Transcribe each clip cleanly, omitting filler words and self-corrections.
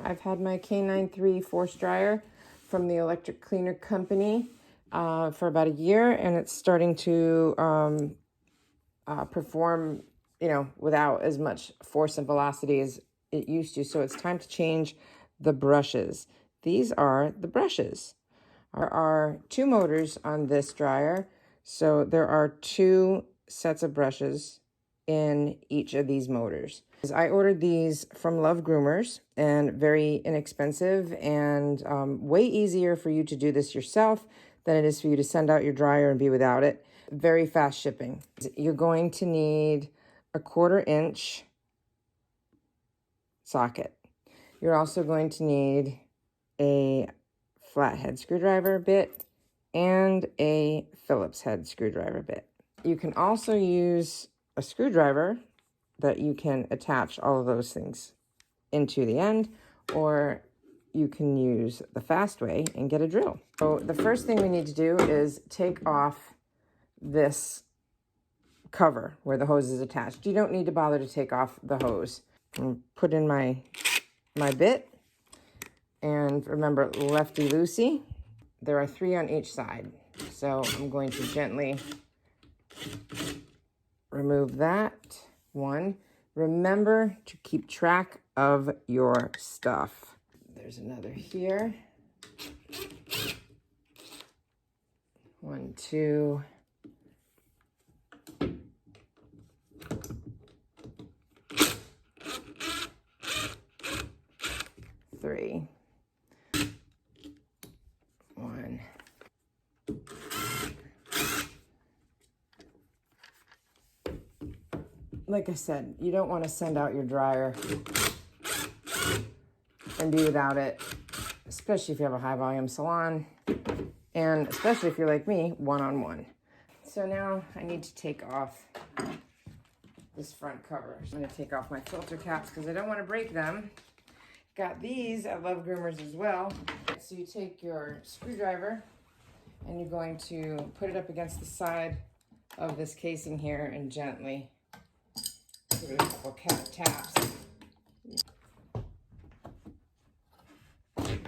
I've had my K-9 3 force dryer from the electric cleaner company for about a year, and it's starting to perform, without as much force and velocity as it used to. So it's time to change the brushes. These are the brushes. There are 2 motors on this dryer, so there are 2 sets of brushes in each of these motors. I ordered these from Love Groomers, and very inexpensive, and way easier for you to do this yourself than it is for you to send out your dryer and be without it. Very fast shipping. You're going to need a 1/4 inch socket. You're also going to need a flathead screwdriver bit and a Phillips head screwdriver bit. You can also use a screwdriver that you can attach all of those things into the end, or you can use the fast way and get a drill. So the first thing we need to do is take off this cover where the hose is attached. You don't need to bother to take off the hose. And put in my bit, and remember, lefty loosey. There are 3 on each side, so I'm going to gently remove that one. Remember to keep track of your stuff. There's another here. 1, 2. 3. 1. Like I said, you don't want to send out your dryer and be without it, especially if you have a high volume salon, and especially if you're like me, one-on-one. So now I need to take off this front cover. So I'm going to take off my filter caps because I don't want to break them. Got these at Love Groomers as well. So you take your screwdriver and you're going to put it up against the side of this casing here and gently give it a couple taps.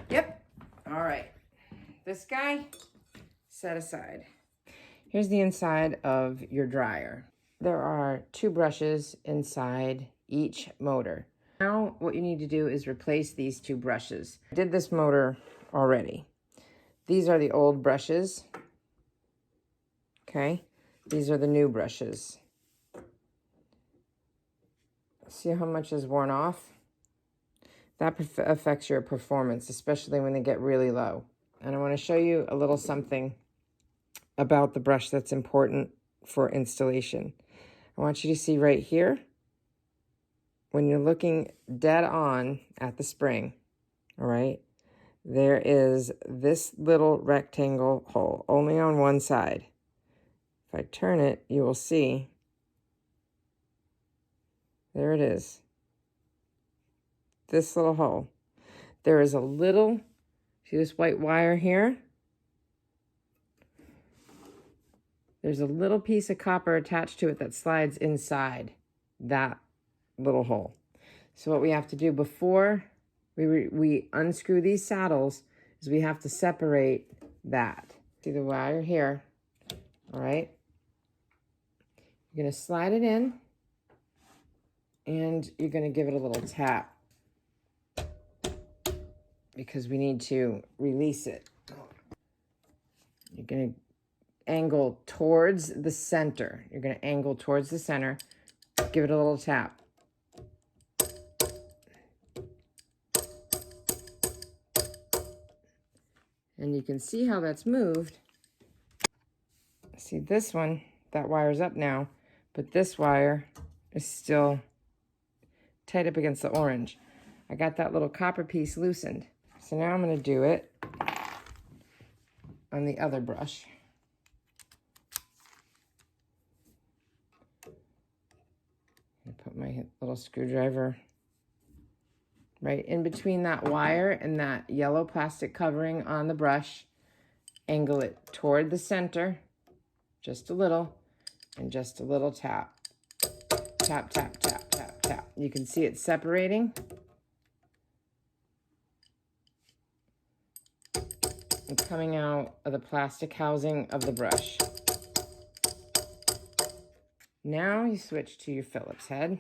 Yep. All right. This guy set aside. Here's the inside of your dryer. There are 2 brushes inside each motor. Now what you need to do is replace these 2 brushes. I did this motor already. These are the old brushes. Okay, these are the new brushes. See how much is worn off? That affects your performance, especially when they get really low. And I want to show you a little something about the brush that's important for installation. I want you to see right here, when you're looking dead on at the spring, all right, there is this little rectangle hole, only on one side. If I turn it, you will see, there it is, this little hole. There is a little, see this white wire here? There's a little piece of copper attached to it that slides inside that little hole. So what we have to do before we unscrew these saddles is we have to separate that. See the wire here, all right? You're gonna slide it in and you're gonna give it a little tap because we need to release it. You're gonna angle towards the center. You're gonna angle towards the center, give it a little tap. And you can see how that's moved. See this one, that wire's up now, but this wire is still tight up against the orange. I got that little copper piece loosened. So now I'm gonna do it on the other brush. I put my little screwdriver right in between that wire and that yellow plastic covering on the brush. Angle it toward the center, just a little, and just a little tap. Tap, tap, tap, tap, tap. You can see it separating. and coming out of the plastic housing of the brush. Now you switch to your Phillips head.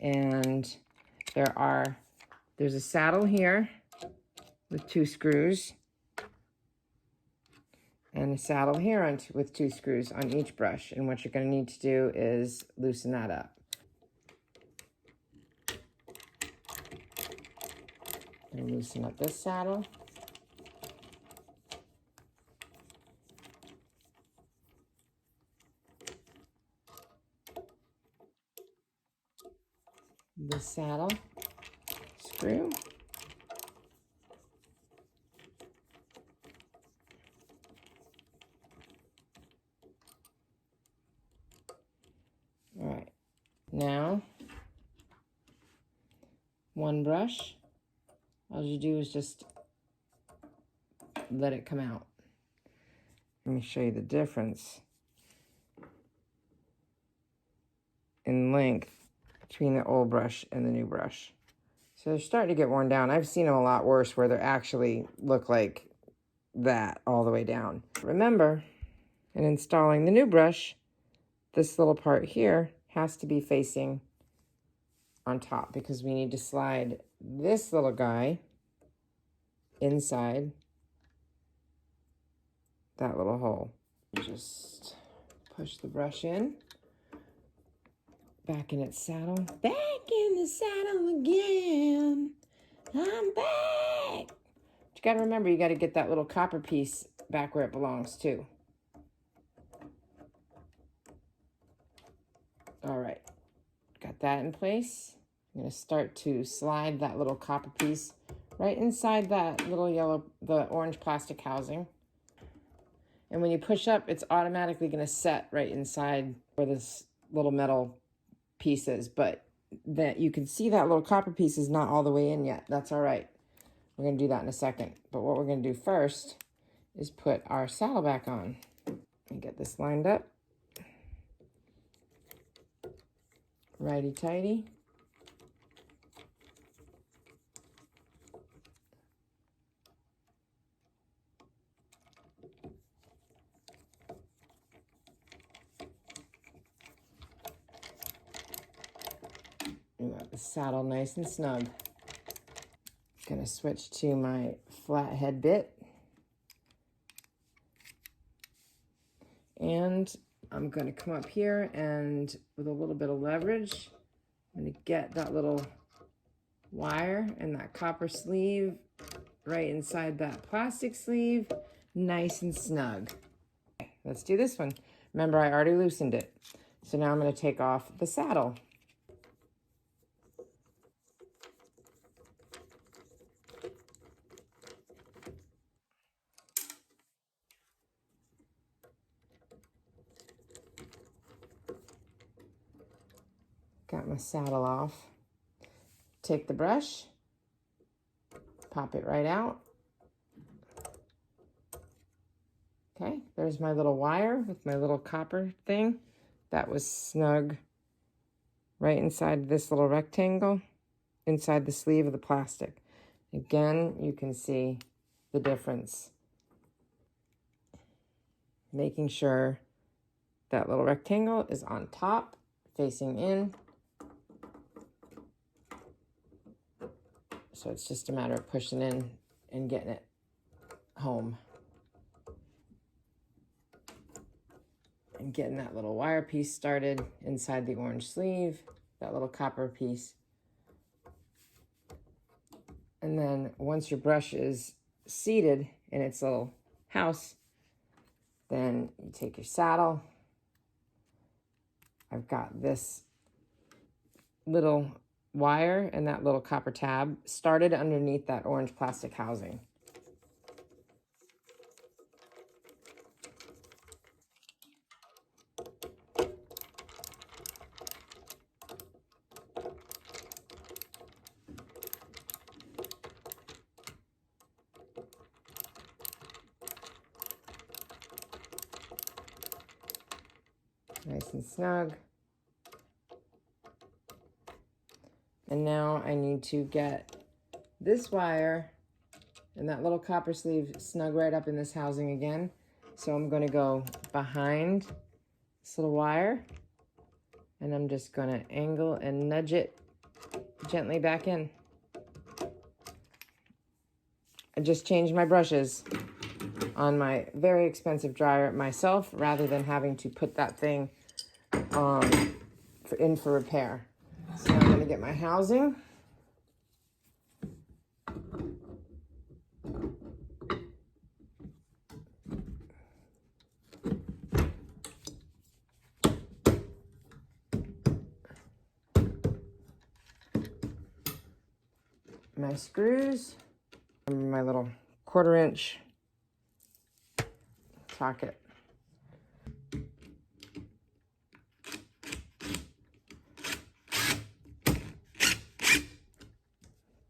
And there's a saddle here with 2 screws. And a saddle here with 2 screws on each brush. And what you're going to need to do is loosen that up. I'm going to loosen up this saddle. The saddle screw. All right. Now, one brush. All you do is just let it come out. Let me show you the difference in length between the old brush and the new brush. So they're starting to get worn down. I've seen them a lot worse where they actually look like that all the way down. Remember, in installing the new brush, this little part here has to be facing on top because we need to slide this little guy inside that little hole. Just push the brush in, back in its saddle. Back in the saddle again. I'm back. But you gotta remember, you gotta get that little copper piece back where it belongs too. All right, got that in place. I'm gonna start to slide that little copper piece right inside that little the orange plastic housing. And when you push up, it's automatically gonna set right inside where this little metal piece is, but that you can see that little copper piece is not all the way in yet. That's all right. We're gonna do that in a second. But what we're gonna do first is put our saddle back on and get this lined up. Righty-tighty. We got the saddle nice and snug. Gonna switch to my flathead bit. And I'm gonna come up here and with a little bit of leverage, I'm gonna get that little wire and that copper sleeve right inside that plastic sleeve, nice and snug. Okay, let's do this one. Remember, I already loosened it. So now I'm gonna take off the saddle. Got my saddle off. Take the brush, pop it right out. Okay, there's my little wire with my little copper thing. That was snug right inside this little rectangle, inside the sleeve of the plastic. Again, you can see the difference. Making sure that little rectangle is on top, facing in. So it's just a matter of pushing in and getting it home. And getting that little wire piece started inside the orange sleeve, that little copper piece. And then once your brush is seated in its little house, then you take your saddle. I've got this little wire and that little copper tab started underneath that orange plastic housing. Nice and snug. And now I need to get this wire and that little copper sleeve snug right up in this housing again. So I'm going to go behind this little wire, and I'm just going to angle and nudge it gently back in. I just changed my brushes on my very expensive dryer myself, rather than having to put that thing in for repair. So now I'm going to get my housing. My screws, and my little 1/4 inch socket.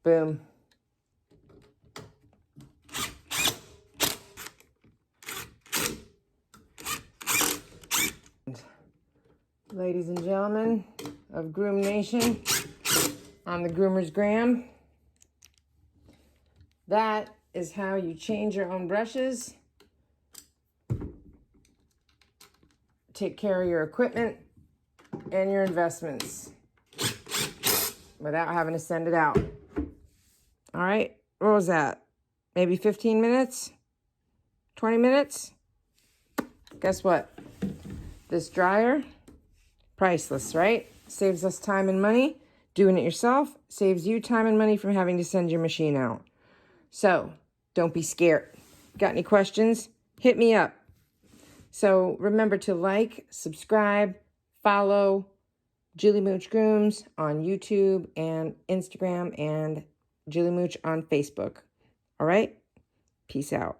Boom. And ladies and gentlemen of Groom Nation, on the Groomer's Gram, that is how you change your own brushes, take care of your equipment and your investments without having to send it out. All right, what was that? Maybe 15 minutes? 20 minutes? Guess what? This dryer, priceless, right? Saves us time and money. Doing it yourself saves you time and money from having to send your machine out. So, don't be scared. Got any questions? Hit me up. So, remember to like, subscribe, follow Julie Mooch Grooms on YouTube and Instagram, and Julie Mooch on Facebook. All right? Peace out.